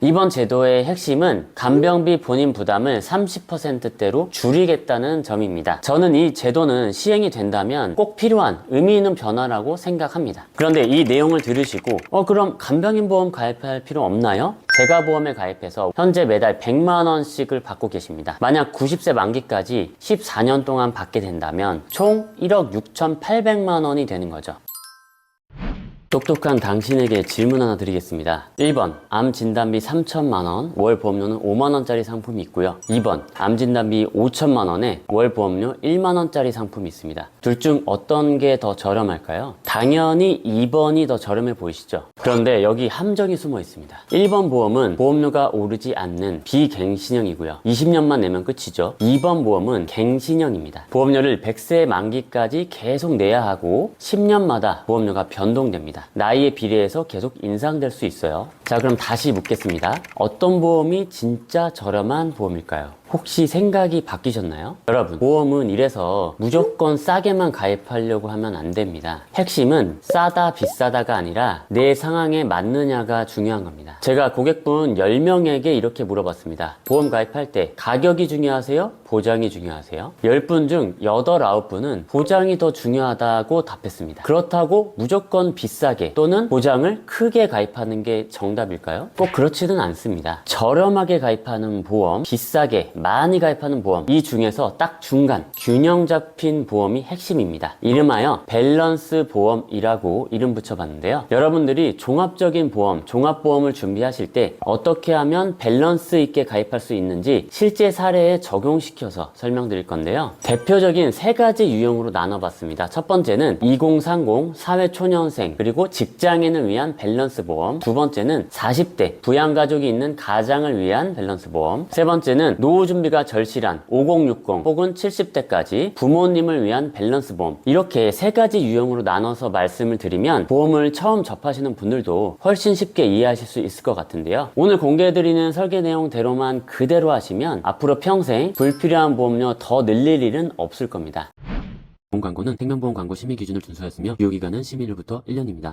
이번 제도의 핵심은 간병비 본인 부담을 30%대로 줄이겠다는 점입니다. 저는 이 제도는 시행이 된다면 꼭 필요한 의미 있는 변화라고 생각합니다. 그런데 이 내용을 들으시고 그럼 간병인보험 가입할 필요 없나요? 재가보험에 가입해서 현재 매달 100만 원씩을 받고 계십니다. 만약 90세 만기까지 14년 동안 받게 된다면 총 1억 6,800만 원이 되는 거죠. 똑똑한 당신에게 질문 하나 드리겠습니다. 1번, 암 진단비 3천만 원, 월 보험료는 5만 원짜리 상품이 있고요. 2번, 암 진단비 5천만 원에 월 보험료 1만 원짜리 상품이 있습니다. 둘 중 어떤 게 더 저렴할까요? 당연히 2번이 더 저렴해 보이시죠? 그런데 여기 함정이 숨어 있습니다. 1번 보험은 보험료가 오르지 않는 비갱신형이고요. 20년만 내면 끝이죠. 2번 보험은 갱신형입니다. 보험료를 100세 만기까지 계속 내야 하고 10년마다 보험료가 변동됩니다. 나이에 비례해서 계속 인상될 수 있어요. 자, 그럼 다시 묻겠습니다. 어떤 보험이 진짜 저렴한 보험일까요? 혹시 생각이 바뀌셨나요? 여러분, 보험은 이래서 무조건 싸게만 가입하려고 하면 안 됩니다. 핵심은 싸다 비싸다가 아니라 내 상황에 맞느냐가 중요한 겁니다. 제가 고객분 10명에게 이렇게 물어봤습니다. 보험 가입할 때 가격이 중요하세요? 보장이 중요하세요? 10분 중 8, 9분은 보장이 더 중요하다고 답했습니다. 그렇다고 무조건 비싸게 또는 보장을 크게 가입하는 게 정답일까요? 꼭 그렇지는 않습니다. 저렴하게 가입하는 보험, 비싸게 많이 가입하는 보험, 이 중에서 딱 중간 균형 잡힌 보험이 핵심입니다. 이름하여 밸런스 보험이라고 이름 붙여봤는데요. 여러분들이 종합적인 보험, 종합보험을 준비하실 때 어떻게 하면 밸런스 있게 가입할 수 있는지 실제 사례에 적용시켜서 설명드릴 건데요. 대표적인 3가지 유형으로 나눠봤습니다. 첫 번째는 2030 사회초년생 그리고 직장인을 위한 밸런스 보험, 두 번째는 40대 부양가족이 있는 가장을 위한 밸런스 보험, 세 번째는 노후 준비가 절실한 5060 혹은 70대까지 부모님을 위한 밸런스 보험, 이렇게 3가지 유형으로 나눠서 말씀을 드리면 보험을 처음 접하시는 분들도 훨씬 쉽게 이해하실 수 있을 것 같은데요. 오늘 공개해드리는 설계 내용대로만 그대로 하시면 앞으로 평생 불필요한 보험료 더 늘릴 일은 없을 겁니다. 보험 광고는 생명보험 광고 심의 기준을 준수하였으며 유효기간은 심의일부터 1년입니다.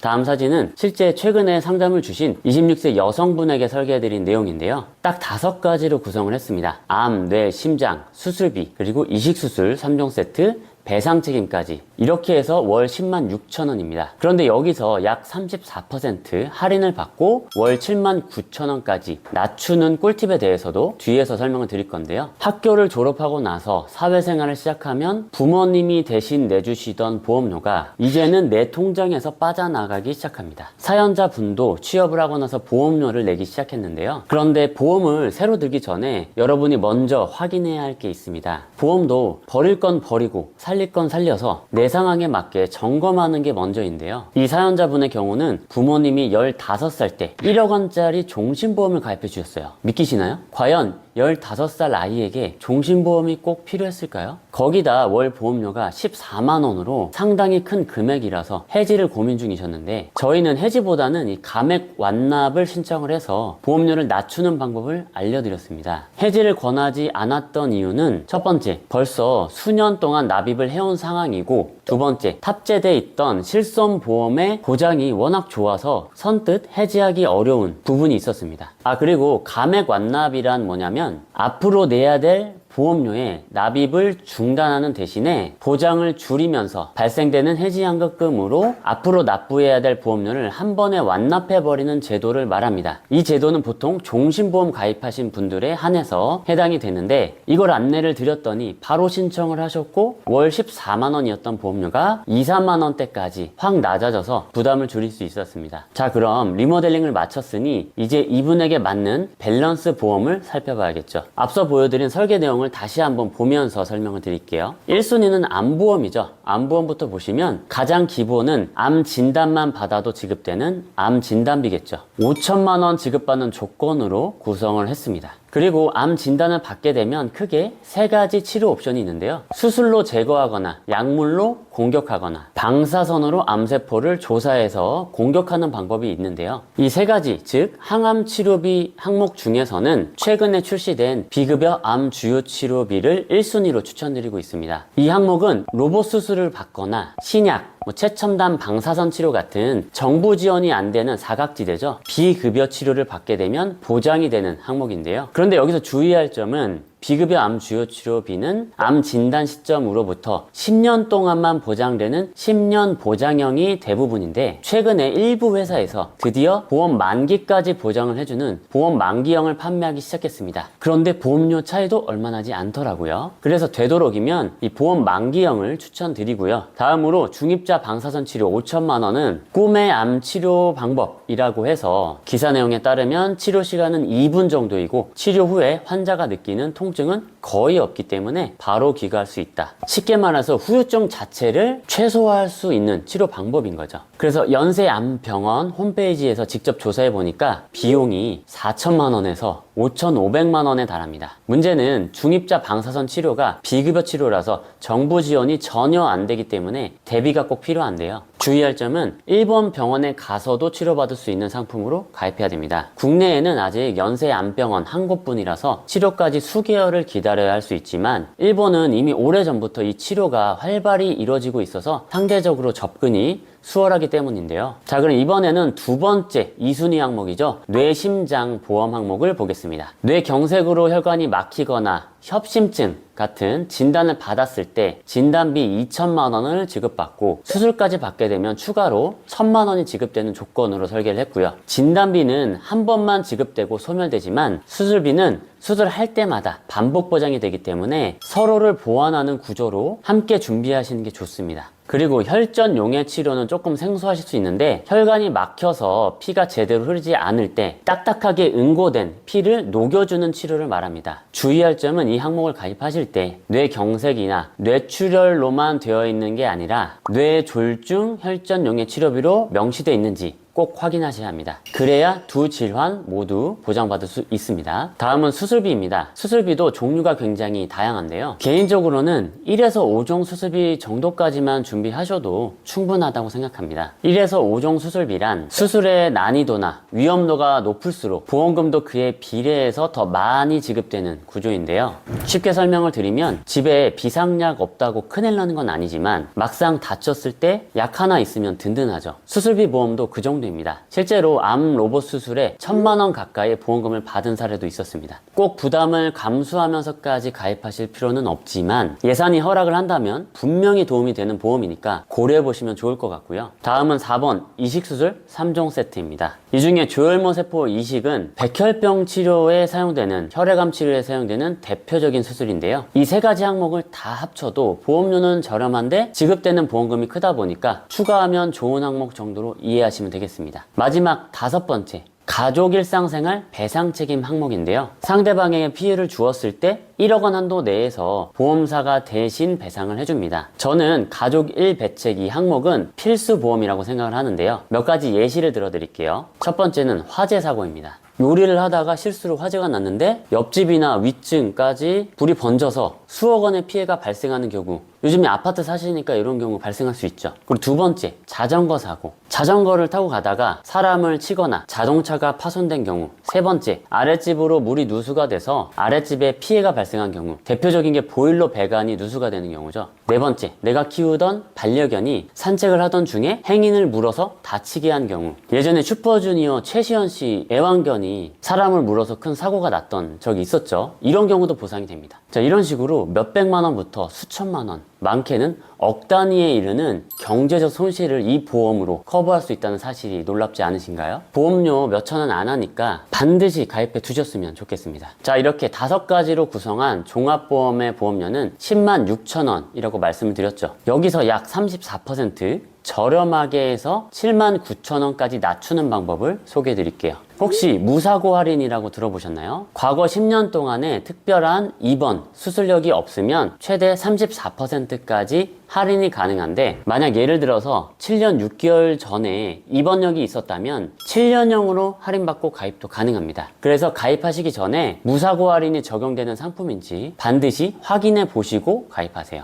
다음 사진은 실제 최근에 상담을 주신 26세 여성분에게 설계해드린 내용인데요. 딱 5가지로 구성을 했습니다. 암, 뇌, 심장, 수술비, 그리고 이식수술 3종 세트, 배상 책임까지 이렇게 해서 월 10만 6천 원입니다. 그런데 여기서 약 34% 할인을 받고 월 7만 9천 원까지 낮추는 꿀팁에 대해서도 뒤에서 설명을 드릴 건데요. 학교를 졸업하고 나서 사회생활을 시작하면 부모님이 대신 내주시던 보험료가 이제는 내 통장에서 빠져나가기 시작합니다. 사연자분도 취업을 하고 나서 보험료를 내기 시작했는데요. 그런데 보험을 새로 들기 전에 여러분이 먼저 확인해야 할 게 있습니다. 보험도 버릴 건 버리고 살릴 건 살려서 내 상황에 맞게 점검하는 게 먼저인데요. 이 사연자분의 경우는 부모님이 15살 때 1억 원짜리 종신보험을 가입해 주셨어요. 믿기시나요? 과연 15살 아이에게 종신보험이 꼭 필요했을까요? 거기다 월 보험료가 14만 원으로 상당히 큰 금액이라서 해지를 고민 중이셨는데 저희는 해지보다는 이 감액 완납을 신청을 해서 보험료를 낮추는 방법을 알려드렸습니다. 해지를 권하지 않았던 이유는 첫 번째, 벌써 수년 동안 납입을 해온 상황이고 두 번째, 탑재돼 있던 실손보험의 보장이 워낙 좋아서 선뜻 해지하기 어려운 부분이 있었습니다. 그리고 감액 완납이란 뭐냐면 앞으로 내야 될 보험료의 납입을 중단하는 대신에 보장을 줄이면서 발생되는 해지연금으로 앞으로 납부해야 될 보험료를 한 번에 완납해버리는 제도를 말합니다. 이 제도는 보통 종신보험 가입하신 분들에 한해서 해당이 되는데 이걸 안내를 드렸더니 바로 신청을 하셨고 월 14만 원이었던 보험료가 2, 3만 원대까지 확 낮아져서 부담을 줄일 수 있었습니다. 자, 그럼 리모델링을 마쳤으니 이제 이분에게 맞는 밸런스 보험을 살펴봐야겠죠. 앞서 보여드린 설계 내용을 다시 한번 보면서 설명을 드릴게요. 1순위는 암보험이죠. 암보험부터 보시면 가장 기본은 암 진단만 받아도 지급되는 암 진단비겠죠. 5천만 원 지급받는 조건으로 구성을 했습니다. 그리고 암 진단을 받게 되면 크게 3가지 치료 옵션이 있는데요. 수술로 제거하거나 약물로 공격하거나 방사선으로 암세포를 조사해서 공격하는 방법이 있는데요. 이 3가지, 즉 항암 치료비 항목 중에서는 최근에 출시된 비급여 암 주요 치료비를 1순위로 추천드리고 있습니다. 이 항목은 로봇 수술을 받거나 신약, 최첨단 방사선 치료 같은 정부 지원이 안 되는 사각지대죠. 비급여 치료를 받게 되면 보장이 되는 항목인데요. 그런데 여기서 주의할 점은 비급여 암 주요 치료비는 암 진단 시점으로부터 10년 동안만 보장되는 10년 보장형이 대부분인데, 최근에 일부 회사에서 드디어 보험 만기까지 보장을 해주는 보험 만기형을 판매하기 시작했습니다. 그런데 보험료 차이도 얼마 나지 않더라고요. 그래서 되도록이면 이 보험 만기형을 추천드리고요. 다음으로 중입자 방사선 치료 5천만 원은 꿈의 암 치료 방법이라고 해서, 기사 내용에 따르면 치료 시간은 2분 정도이고 치료 후에 환자가 느끼는 통증은 거의 없기 때문에 바로 귀가할 수 있다. 쉽게 말해서 후유증 자체를 최소화할 수 있는 치료 방법인 거죠. 그래서 연세암병원 홈페이지에서 직접 조사해 보니까 비용이 4천만 원에서 5,500만 원에 달합니다. 문제는 중입자 방사선 치료가 비급여 치료라서 정부 지원이 전혀 안 되기 때문에 대비가 꼭 필요한데요. 주의할 점은 일본 병원에 가서도 치료받을 수 있는 상품으로 가입해야 됩니다. 국내에는 아직 연세암병원 한 곳뿐이라서 치료까지 수개월을 기다려야 할 수 있지만, 일본은 이미 오래전부터 이 치료가 활발히 이루어지고 있어서 상대적으로 접근이 수월하기 때문인데요. 자, 그럼 이번에는 두 번째 2순위 항목이죠. 뇌심장 보험 항목을 보겠습니다. 뇌경색으로 혈관이 막히거나 협심증 같은 진단을 받았을 때 진단비 2천만 원을 지급받고, 수술까지 받게 되면 추가로 1,000만 원이 지급되는 조건으로 설계를 했고요. 진단비는 한 번만 지급되고 소멸되지만 수술비는 수술할 때마다 반복 보장이 되기 때문에 서로를 보완하는 구조로 함께 준비하시는 게 좋습니다. 그리고 혈전 용해 치료는 조금 생소하실 수 있는데, 혈관이 막혀서 피가 제대로 흐르지 않을 때 딱딱하게 응고된 피를 녹여주는 치료를 말합니다. 주의할 점은 이 항목을 가입하실 때 뇌경색이나 뇌출혈로만 되어 있는 게 아니라 뇌졸중 혈전 용해 치료비로 명시되어 있는지 꼭 확인하셔야 합니다. 그래야 두 질환 모두 보장받을 수 있습니다. 다음은 수술비입니다. 수술비도 종류가 굉장히 다양한데요. 개인적으로는 1에서 5종 수술비 정도까지만 준비하셔도 충분하다고 생각합니다. 1에서 5종 수술비란 수술의 난이도나 위험도가 높을수록 보험금도 그에 비례해서 더 많이 지급되는 구조인데요. 쉽게 설명을 드리면, 집에 비상약 없다고 큰일 나는 건 아니지만 막상 다쳤을 때 약 하나 있으면 든든하죠. 수술비 보험도 그 정도 입니다. 실제로 암 로봇 수술에 1,000만 원 가까이 보험금을 받은 사례도 있었습니다. 꼭 부담을 감수하면서까지 가입하실 필요는 없지만, 예산이 허락을 한다면 분명히 도움이 되는 보험이니까 고려해 보시면 좋을 것 같고요. 다음은 4번 이식수술 3종 세트입니다. 이 중에 조혈모 세포 이식은 백혈병 치료에 사용되는, 혈액암 치료에 사용되는 대표적인 수술인데요. 이 세 가지 항목을 다 합쳐도 보험료는 저렴한데 지급되는 보험금이 크다 보니까 추가하면 좋은 항목 정도로 이해하시면 되겠습니다. 마지막 5번째, 가족 일상생활 배상 책임 항목인데요. 상대방에게 피해를 주었을 때 1억 원 한도 내에서 보험사가 대신 배상을 해줍니다. 저는 가족 1배책 이 항목은 필수 보험이라고 생각을 하는데요. 몇 가지 예시를 들어드릴게요. 첫 번째는 화재 사고입니다. 요리를 하다가 실수로 화재가 났는데 옆집이나 윗층까지 불이 번져서 수억 원의 피해가 발생하는 경우, 요즘에 아파트 사시니까 이런 경우 발생할 수 있죠. 그리고 두 번째, 자전거 사고. 자전거를 타고 가다가 사람을 치거나 자동차가 파손된 경우. 세 번째, 아랫집으로 물이 누수가 돼서 아랫집에 피해가 발생한 경우. 대표적인 게 보일러 배관이 누수가 되는 경우죠. 네 번째, 내가 키우던 반려견이 산책을 하던 중에 행인을 물어서 다치게 한 경우. 예전에 슈퍼주니어 최시현 씨 애완견이 사람을 물어서 큰 사고가 났던 적이 있었죠. 이런 경우도 보상이 됩니다. 자, 이런 식으로 몇백만 원부터 수천만 원, 많게는 억 단위에 이르는 경제적 손실을 이 보험으로 커버할 수 있다는 사실이 놀랍지 않으신가요? 보험료 몇천 원 안 하니까 반드시 가입해 두셨으면 좋겠습니다. 자, 이렇게 5가지로 구성한 종합보험의 보험료는 10만 6천 원이라고 말씀을 드렸죠. 여기서 약 34% 저렴하게 해서 7만 9천 원까지 낮추는 방법을 소개해 드릴게요. 혹시 무사고 할인이라고 들어보셨나요? 과거 10년 동안에 특별한 입원, 수술력이 없으면 최대 34%까지 할인이 가능한데, 만약 예를 들어서 7년 6개월 전에 입원력이 있었다면 7년형으로 할인받고 가입도 가능합니다. 그래서 가입하시기 전에 무사고 할인이 적용되는 상품인지 반드시 확인해 보시고 가입하세요.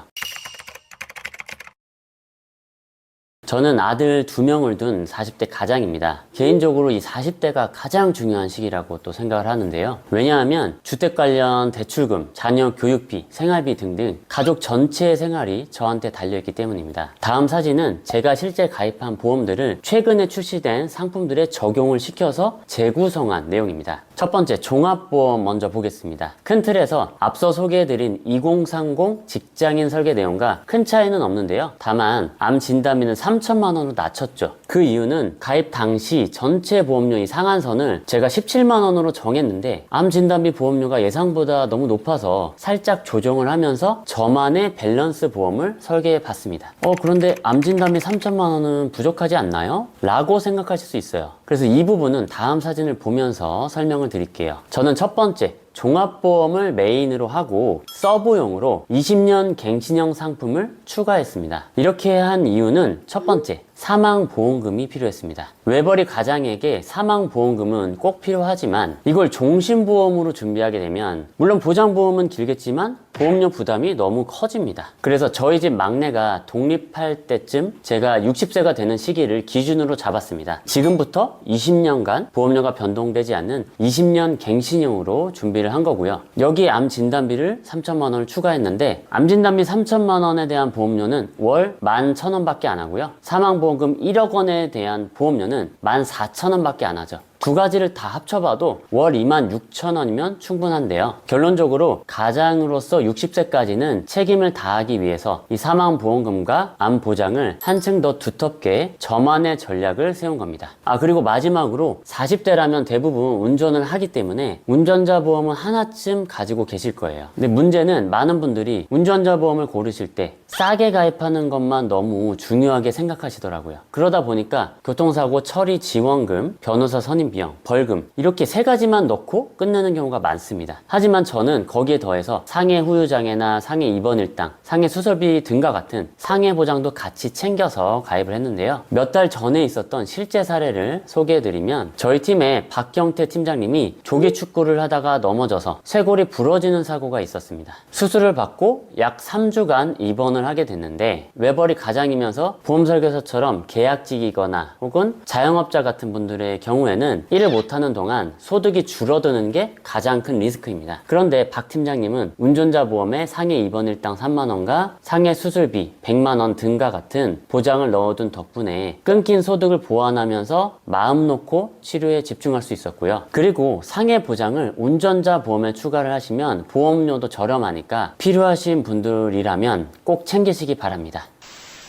저는 아들 2명을 둔 40대 가장입니다. 개인적으로 이 40대가 가장 중요한 시기라고 또 생각을 하는데요. 왜냐하면 주택 관련 대출금, 자녀 교육비, 생활비 등등 가족 전체의 생활이 저한테 달려있기 때문입니다. 다음 사진은 제가 실제 가입한 보험들을 최근에 출시된 상품들에 적용을 시켜서 재구성한 내용입니다. 첫 번째, 종합보험 먼저 보겠습니다. 큰 틀에서 앞서 소개해드린 2030 직장인 설계 내용과 큰 차이는 없는데요. 다만 암 진단비는 3천만 원으로 낮췄죠. 그 이유는 가입 당시 전체 보험료의 상한선을 제가 17만 원으로 정했는데 암 진단비 보험료가 예상보다 너무 높아서 살짝 조정을 하면서 저만의 밸런스 보험을 설계해 봤습니다. 그런데 암 진단비 3천만 원은 부족하지 않나요? 라고 생각하실 수 있어요. 그래서 이 부분은 다음 사진을 보면서 설명을 드릴게요. 저는 첫 번째, 종합보험을 메인으로 하고 서브용으로 20년 갱신형 상품을 추가했습니다. 이렇게 한 이유는 첫 번째, 사망보험금이 필요했습니다. 외벌이 가장에게 사망보험금은 꼭 필요하지만 이걸 종신보험으로 준비하게 되면 물론 보장보험은 길겠지만 보험료 부담이 너무 커집니다. 그래서 저희 집 막내가 독립할 때쯤 제가 60세가 되는 시기를 기준으로 잡았습니다. 지금부터 20년간 보험료가 변동되지 않는 20년 갱신형으로 준비를 한 거고요. 여기에 암 진단비를 3천만 원을 추가했는데 암 진단비 3천만 원에 대한 보험료는 월 11,000원밖에 안 하고요. 사망보험금 1억 원에 대한 보험료는 14,000원밖에 안 하죠. 두 가지를 다 합쳐봐도 월 26,000원이면 충분한데요. 결론적으로 가장으로서 60세까지는 책임을 다하기 위해서 이 사망보험금과 암보장을 한층 더 두텁게 저만의 전략을 세운 겁니다. 그리고 마지막으로 40대라면 대부분 운전을 하기 때문에 운전자 보험은 하나쯤 가지고 계실 거예요. 근데 문제는 많은 분들이 운전자 보험을 고르실 때 싸게 가입하는 것만 너무 중요하게 생각하시더라고요. 그러다 보니까 교통사고 처리 지원금, 변호사 선임 비용, 벌금 이렇게 세 가지만 넣고 끝내는 경우가 많습니다. 하지만 저는 거기에 더해서 상해 후유장애나 상해 입원 일당, 상해 수술비 등과 같은 상해 보장도 같이 챙겨서 가입을 했는데요. 몇 달 전에 있었던 실제 사례를 소개해드리면 저희 팀의 박경태 팀장님이 조기 축구를 하다가 넘어져서 쇄골이 부러지는 사고가 있었습니다. 수술을 받고 약 3주간 입원을 하게 됐는데 외벌이 가장이면서 보험설계사처럼 계약직이거나 혹은 자영업자 같은 분들의 경우에는 일을 못하는 동안 소득이 줄어드는 게 가장 큰 리스크입니다. 그런데 박 팀장님은 운전자 보험에 상해 입원 일당 3만원과 상해 수술비 100만원 등과 같은 보장을 넣어둔 덕분에 끊긴 소득을 보완하면서 마음 놓고 치료에 집중할 수 있었고요. 그리고 상해 보장을 운전자 보험에 추가를 하시면 보험료도 저렴하니까 필요하신 분들이라면 꼭 챙기시기 바랍니다.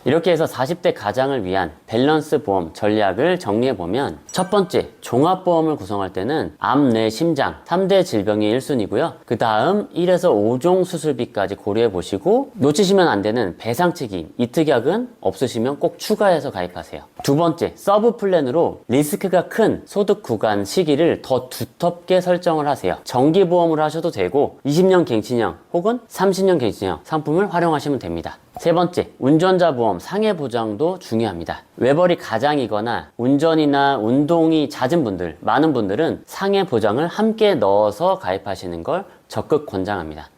이렇게 해서 40대 가장을 위한 밸런스 보험 전략을 정리해보면 첫 번째, 종합보험을 구성할 때는 암, 뇌, 심장 3대 질병이 1순위고요. 그 다음 1에서 5종 수술비까지 고려해보시고 놓치시면 안 되는 배상책임, 이특약은 없으시면 꼭 추가해서 가입하세요. 두 번째, 서브 플랜으로 리스크가 큰 소득 구간 시기를 더 두텁게 설정을 하세요. 정기보험으로 하셔도 되고 20년 갱신형 혹은 30년 갱신형 상품을 활용하시면 됩니다. 세 번째, 운전자 보험 상해 보장도 중요합니다. 외벌이 가장이거나 운전이나 운동이 잦은 분들, 많은 분들은 상해 보장을 함께 넣어서 가입하시는 걸 적극 권장합니다.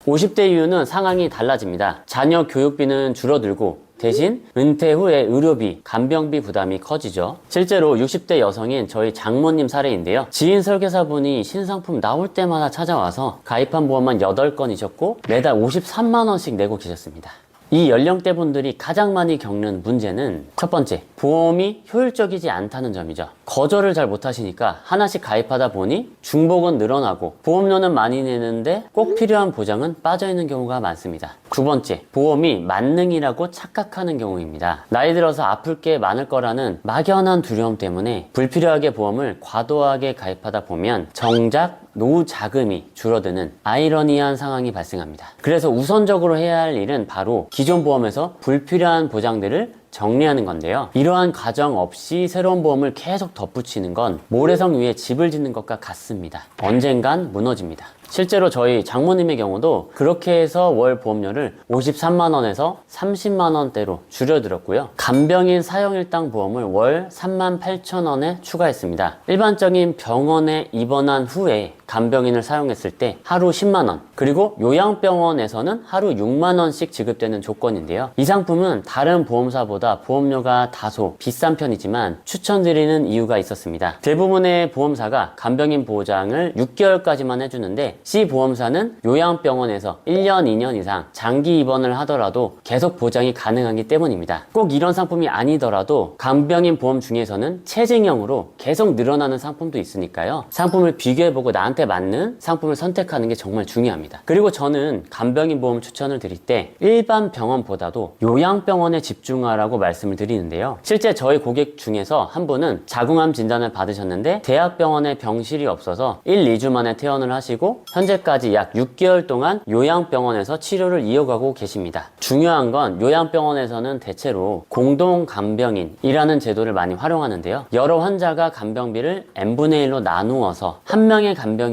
50대 이후는 상황이 달라집니다. 자녀 교육비는 줄어들고 대신 은퇴 후에 의료비, 간병비 부담이 커지죠. 실제로 60대 여성인 저희 장모님 사례인데요. 지인 설계사분이 신상품 나올 때마다 찾아와서 가입한 보험만 8건이셨고 매달 53만원씩 내고 계셨습니다. 이 연령대 분들이 가장 많이 겪는 문제는 첫 번째, 보험이 효율적이지 않다는 점이죠. 거절을 잘 못하시니까 하나씩 가입하다 보니 중복은 늘어나고 보험료는 많이 내는데 꼭 필요한 보장은 빠져있는 경우가 많습니다. 두 번째, 보험이 만능이라고 착각하는 경우입니다. 나이 들어서 아플 게 많을 거라는 막연한 두려움 때문에 불필요하게 보험을 과도하게 가입하다 보면 정작 노후 자금이 줄어드는 아이러니한 상황이 발생합니다. 그래서 우선적으로 해야 할 일은 바로 기존 보험에서 불필요한 보장들을 정리하는 건데요. 이러한 과정 없이 새로운 보험을 계속 덧붙이는 건 모래성 위에 집을 짓는 것과 같습니다. 언젠간 무너집니다. 실제로 저희 장모님의 경우도 그렇게 해서 월 보험료를 53만 원에서 30만 원대로 줄여들었고요. 간병인 사용일당 보험을 월 38,000원에 추가했습니다. 일반적인 병원에 입원한 후에 간병인을 사용했을 때 하루 10만 원, 그리고 요양병원에서는 하루 6만 원씩 지급되는 조건인데요. 이 상품은 다른 보험사보다 보험료가 다소 비싼 편이지만 추천드리는 이유가 있었습니다. 대부분의 보험사가 간병인 보장을 6개월까지만 해주는데 C 보험사는 요양병원에서 1년, 2년 이상 장기 입원을 하더라도 계속 보장이 가능하기 때문입니다. 꼭 이런 상품이 아니더라도 간병인 보험 중에서는 체증형으로 계속 늘어나는 상품도 있으니까요. 상품을 비교해보고 나한테 맞는 상품을 선택하는 게 정말 중요합니다. 그리고 저는 간병인 보험 추천을 드릴 때 일반 병원보다도 요양병원에 집중하라고 말씀을 드리는데요. 실제 저희 고객 중에서 한 분은 자궁암 진단을 받으셨는데 대학병원에 병실이 없어서 1, 2주 만에 퇴원을 하시고 현재까지 약 6개월 동안 요양병원에서 치료를 이어가고 계십니다. 중요한 건 요양병원에서는 대체로 공동 간병인이라는 제도를 많이 활용하는데요. 여러 환자가 간병비를 n분의 1로 나누어서 한 명의 간병인이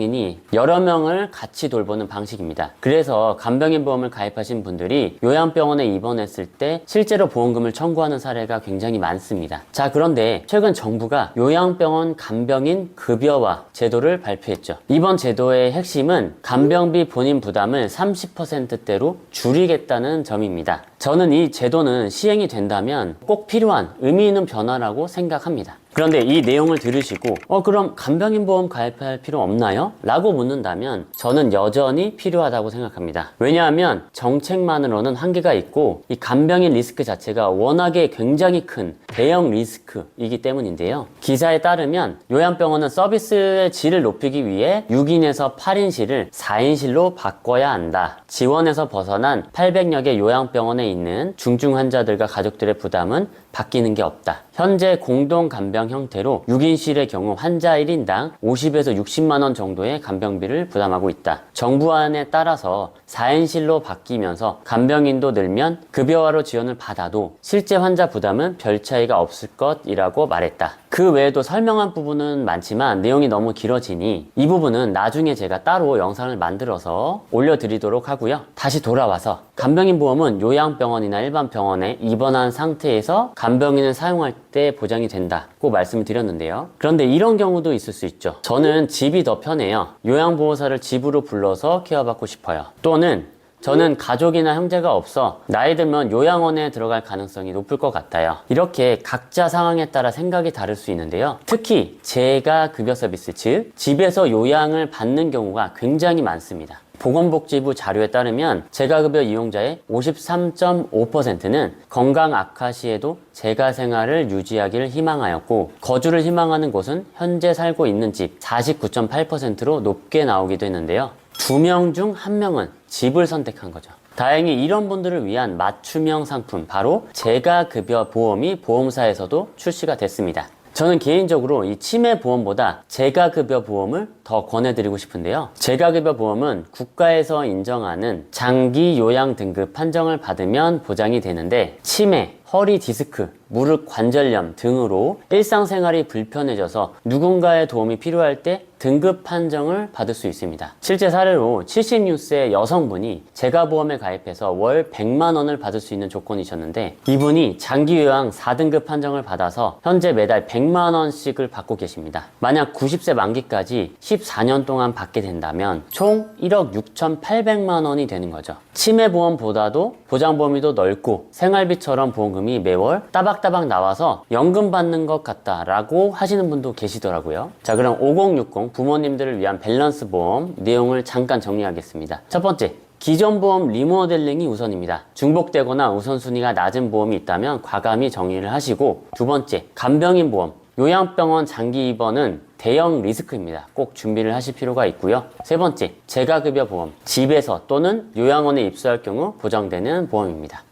여러 명을 같이 돌보는 방식입니다. 그래서 간병인 보험을 가입하신 분들이 요양병원에 입원했을 때 실제로 보험금을 청구하는 사례가 굉장히 많습니다. 자, 그런데 최근 정부가 요양병원 간병인 급여화 제도를 발표했죠. 이번 제도의 핵심은 간병비 본인 부담을 30%대로 줄이겠다는 점입니다. 저는 이 제도는 시행이 된다면 꼭 필요한 의미 있는 변화라고 생각합니다. 그런데 이 내용을 들으시고 그럼 간병인 보험 가입할 필요 없나요? 라고 묻는다면 저는 여전히 필요하다고 생각합니다. 왜냐하면 정책만으로는 한계가 있고 이 간병인 리스크 자체가 워낙에 굉장히 큰 대형 리스크이기 때문인데요. 기사에 따르면 요양병원은 서비스의 질을 높이기 위해 6인에서 8인실을 4인실로 바꿔야 한다. 지원에서 벗어난 800여 개 요양병원에 있는 중증 환자들과 가족들의 부담은 바뀌는 게 없다. 현재 공동 간병 형태로 6인실의 경우 환자 1인당 50에서 60만 원 정도의 간병비를 부담하고 있다. 정부안에 따라서 4인실로 바뀌면서 간병인도 늘면 급여화로 지원을 받아도 실제 환자 부담은 별 차이가 없을 것이라고 말했다. 그 외에도 설명한 부분은 많지만 내용이 너무 길어지니 이 부분은 나중에 제가 따로 영상을 만들어서 올려드리도록 하고요. 다시 돌아와서 간병인 보험은 요양병원이나 일반 병원에 입원한 상태에서 간병인을 사용할 때 보장이 된다고 말씀을 드렸는데요. 그런데 이런 경우도 있을 수 있죠. 저는 집이 더 편해요. 요양보호사를 집으로 불러서 케어받고 싶어요. 또는 저는 가족이나 형제가 없어 나이 들면 요양원에 들어갈 가능성이 높을 것 같아요. 이렇게 각자 상황에 따라 생각이 다를 수 있는데요. 특히 재가 급여 서비스, 즉 집에서 요양을 받는 경우가 굉장히 많습니다. 보건복지부 자료에 따르면 재가급여 이용자의 53.5%는 건강 악화 시에도 재가 생활을 유지하기를 희망하였고 거주를 희망하는 곳은 현재 살고 있는 집 49.8%로 높게 나오기도 했는데요. 2명 중 1명은 집을 선택한 거죠. 다행히 이런 분들을 위한 맞춤형 상품, 바로 재가급여 보험이 보험사에서도 출시가 됐습니다. 저는 개인적으로 이 치매 보험보다 재가급여 보험을 더 권해드리고 싶은데요. 재가급여 보험은 국가에서 인정하는 장기 요양 등급 판정을 받으면 보장이 되는데 치매, 허리 디스크, 무릎 관절염 등으로 일상생활이 불편해져서 누군가의 도움이 필요할 때 등급 판정을 받을 수 있습니다. 실제 사례로 76세 여성분이 재가보험에 가입해서 월 100만 원을 받을 수 있는 조건이셨는데 이분이 장기요양 4등급 판정을 받아서 현재 매달 100만 원씩을 받고 계십니다. 만약 90세 만기까지 14년 동안 받게 된다면 총 1억 6,800만 원이 되는 거죠. 치매보험보다도 보장 범위도 넓고 생활비처럼 보험금이 매월 따박따박 나와서 연금 받는 것 같다라고 하시는 분도 계시더라고요. 자, 그럼 5060 부모님들을 위한 밸런스 보험 내용을 잠깐 정리하겠습니다. 첫 번째, 기존 보험 리모델링이 우선입니다. 중복되거나 우선순위가 낮은 보험이 있다면 과감히 정리를 하시고, 두 번째, 간병인 보험. 요양병원 장기 입원은 대형 리스크입니다. 꼭 준비를 하실 필요가 있고요. 세 번째, 재가급여 보험. 집에서 또는 요양원에 입소할 경우 보장되는 보험입니다.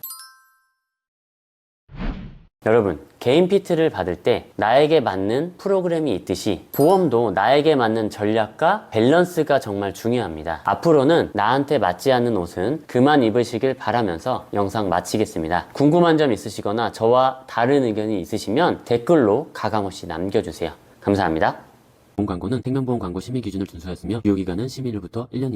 여러분, 개인 PT를 받을 때 나에게 맞는 프로그램이 있듯이 보험도 나에게 맞는 전략과 밸런스가 정말 중요합니다. 앞으로는 나한테 맞지 않는 옷은 그만 입으시길 바라면서 영상 마치겠습니다. 궁금한 점 있으시거나 저와 다른 의견이 있으시면 댓글로 가감없이 남겨주세요. 감사합니다. 보험 광고는 생명보험 광고 심의 기준을 준수하였으며 유효기간은 심의일부터 1년입니다.